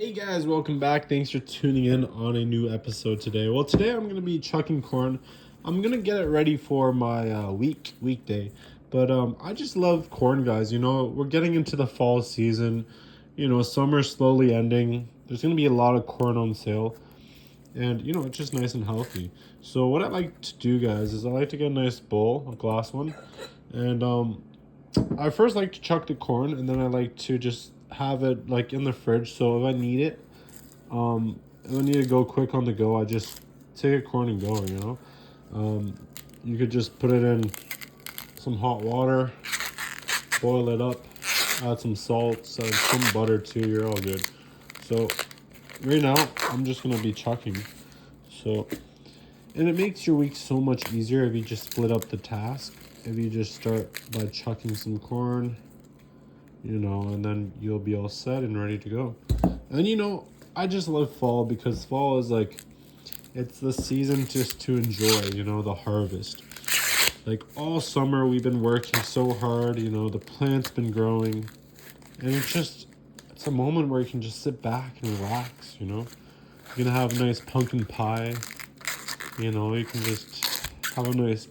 Hey guys, welcome back. Thanks for tuning in on a new episode today. Well, today I'm gonna be chucking corn. I'm gonna get it ready for my weekday. But I just love corn, guys. We're getting into the fall season. Summer's slowly ending. There's gonna be a lot of corn on sale, and it's just nice and healthy. So what I like to do, guys, is I like to get a nice bowl, a glass one, and I first like to chuck the corn, and then I like to just have it like in the fridge. So if I need it, if I need to go quick on the go, I just take a corn and go. You could just put it in some hot water, boil it up, add some salt, add some butter too. You're all good. So right now, I'm just gonna be chucking. So, and it makes your week so much easier if you just split up the task. If you just start by chucking some corn, and then you'll be all set and ready to go. And I just love fall because fall is like, it's the season just to enjoy, the harvest. Like all summer we've been working so hard, the plant's been growing, and it's a moment where you can just sit back and relax. You're gonna have a nice pumpkin pie, you can just have a nice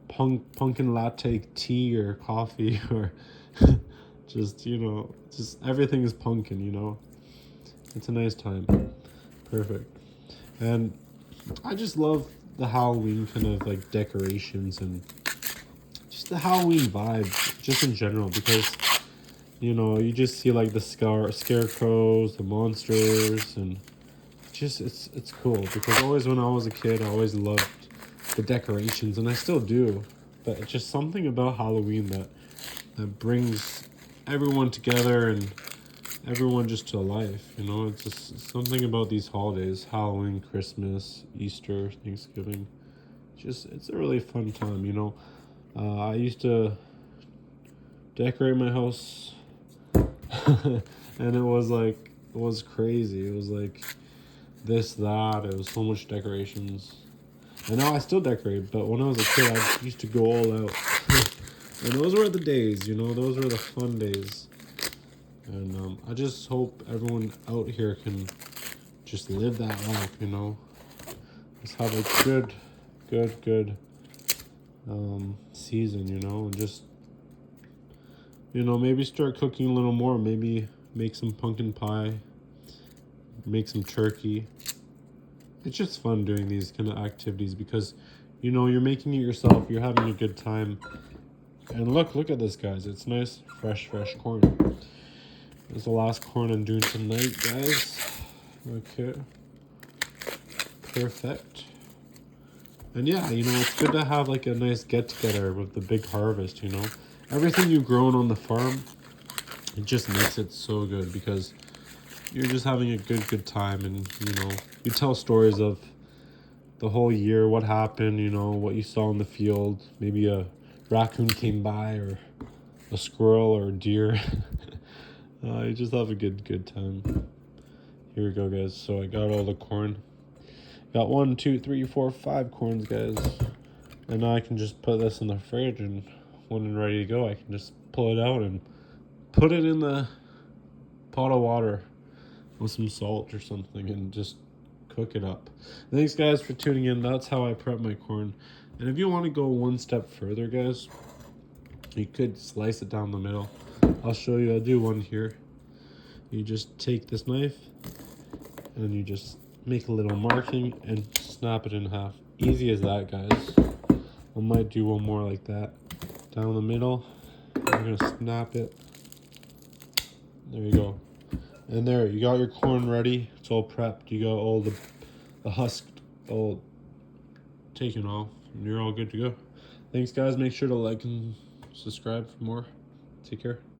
pumpkin latte tea or coffee or just everything is pumpkin. It's a nice time. Perfect. And I just love the Halloween kind of like decorations and just the Halloween vibe just in general, because you just see like the scarecrows, the monsters, and it's cool, because always when I was a kid I always loved the decorations, and I still do, but it's just something about Halloween that brings everyone together and everyone just to life. It's just something about these holidays: Halloween, Christmas, Easter, Thanksgiving. It's a really fun time. I used to decorate my house and it was crazy. It was like this, that. It was so much decorations. And now I still decorate, but when I was a kid I used to go all out. And those were the days, those were the fun days. And I just hope everyone out here can just live that life, Just have a good season, and just, maybe start cooking a little more. Maybe make some pumpkin pie, make some turkey. It's just fun doing these kind of activities because, you're making it yourself, you're having a good time. And look at this, guys. It's nice, fresh corn. It's the last corn I'm doing tonight, guys. Okay. Perfect. And yeah, it's good to have like a nice get-together with the big harvest, Everything you've grown on the farm, it just makes it so good because you're just having a good time, and, you tell stories of the whole year, what happened, what you saw in the field. Maybe a raccoon came by, or a squirrel, or a deer. You just have a good time. Here we go, guys. So I got all the corn. Got 1, 2, 3, 4, 5 corns, guys. And now I can just put this in the fridge, and when I'm ready to go, I can just pull it out and put it in the pot of water with some salt or something and just cook it up. Thanks, guys, for tuning in. That's how I prep my corn. And if you want to go one step further, guys, you could slice it down the middle. I'll show you. I'll do one here. You just take this knife and you just make a little marking and snap it in half. Easy as that, guys. I might do one more like that. Down the middle. I'm gonna snap it. There you go. And there, you got your corn ready. It's all prepped. You got all the husk all taken off, and you're all good to go. Thanks, guys. Make sure to like and subscribe for more. Take care.